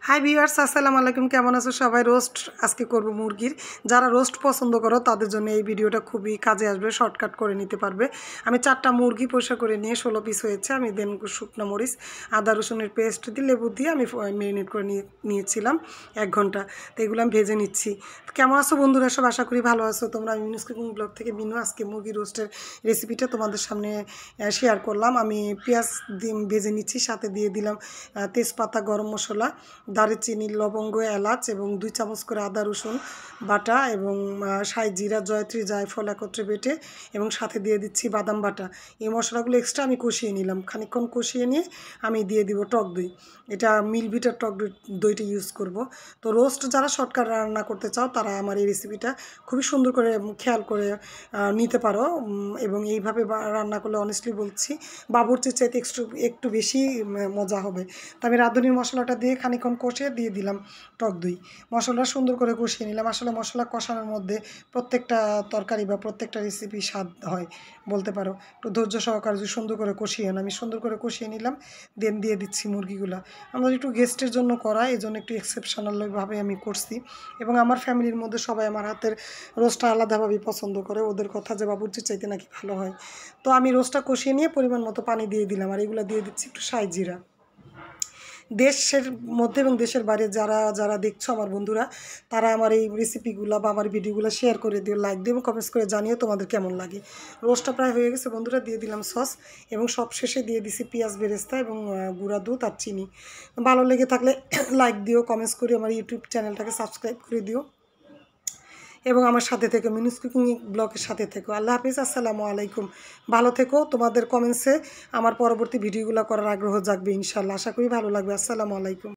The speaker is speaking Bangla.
হাই ভিউয়ার্স, আসসালামু আলাইকুম। কেমন আছো সবাই? রোস্ট আজকে করব মুরগির। যারা রোস্ট পছন্দ করো তাদের জন্য এই ভিডিওটা খুবই কাজে আসবে, শর্টকাট করে নিতে পারবে। আমি 4টা মুরগি পরিষ্কার করে নিয়ে 16 পিস হয়েছে। আমি দেন শুকনো মরিচ, আদা রসুনের পেস্ট দিয়ে, লেবু দিয়ে আমি ম্যারিনেট করে নিয়েছিলাম 1 ঘন্টা। তো এগুলো আমি ভেজে নিচ্ছি। কেমন আছো বন্ধুরা? সব আশা করি ভালো আছো তোমরা। আমি মিনুস কুকিং ব্লগ থেকে মিনু আজকে মুরগি রোস্টের রেসিপিটা তোমাদের সামনে শেয়ার করলাম। আমি পেঁয়াজ ভেজে নিচ্ছি, সাথে দিয়ে দিলাম তেজপাতা, গরম মশলা, দারুচিনি, লবঙ্গ, এলাচ এবং 2 চামচ করে আদা রসুন বাটা এবং সাই জিরা, জয়ত্রী, জায়ফল একত্রে বেটে এবং সাথে দিয়ে দিচ্ছি বাদাম বাটা। এই মশলাগুলো এক্সট্রা আমি কষিয়ে নিলাম। খানিকক্ষণ কষিয়ে নিয়ে আমি দিয়ে দিব টক দই। এটা মিলভিটার টক দইটা ইউজ করব। তো রোস্ট যারা শর্টকাট রান্না করতে চাও তারা আমার এই রেসিপিটা খুবই সুন্দর করে খেয়াল করে নিতে পারো এবং এইভাবে রান্না করলে অনেস্টলি বলছি বাবুর্চির চাইতে একটু বেশি মজা হবে। তো আমি রাঁধুনির মশলাটা দিয়ে খানিকক্ষণ কষিয়ে দিয়ে দিলাম টক দই। মশলাটা সুন্দর করে কষিয়ে নিলাম। আসলে মশলা কষানোর মধ্যে প্রত্যেকটা তরকারি বা প্রত্যেকটা রেসিপি স্বাদ হয় বলতে পারো। একটু ধৈর্য সহকারে যদি সুন্দর করে কষিয়ে আমি সুন্দর করে কষিয়ে নিলাম, দেন দিয়ে দিচ্ছি মুরগিগুলা। আমরা একটু গেস্টের জন্য করা, এই জন্য একটু এক্সেপশনালভাবে আমি করছি এবং আমার ফ্যামিলির মধ্যে সবাই আমার হাতের রোস্টটা আলাদাভাবেই পছন্দ করে। ওদের কথা যে বাবুর্চির চাইতে নাকি ভালো হয়। তো আমি রোস্টটা কষিয়ে নিয়ে পরিমাণ মতো পানি দিয়ে দিলাম আর এগুলো দিয়ে দিচ্ছি একটু সাই জিরা। দেশের মধ্যে এবং দেশের বাইরে যারা যারা দেখছো আমার বন্ধুরা, তারা আমার এই রেসিপিগুলো বা আমার ভিডিওগুলো শেয়ার করে দিও, লাইক দিও এবং কমেন্টস করে জানিও তোমাদের কেমন লাগে। রোস্টটা প্রায় হয়ে গেছে বন্ধুরা। দিয়ে দিলাম সস এবং সব শেষে দিয়ে দিছি পেঁয়াজ বেরেস্তা এবং গুঁড়া দুধ আর চিনি। ভালো লেগে থাকলে লাইক দিও, কমেন্টস করে আমার ইউটিউব চ্যানেলটাকে সাবস্ক্রাইব করে দিও এবং আমার সাথে থেকো, মিনুস কুকিং ব্লগের সাথে থেকো। আল্লাহ হাফিজ, আসসালামু আলাইকুম। ভালো থেকো। তোমাদের কমেন্টসে আমার পরবর্তী ভিডিওগুলো করার আগ্রহ জাগবে ইনশাআল্লাহ। আশা করি ভালো লাগবে। আসসালামু আলাইকুম।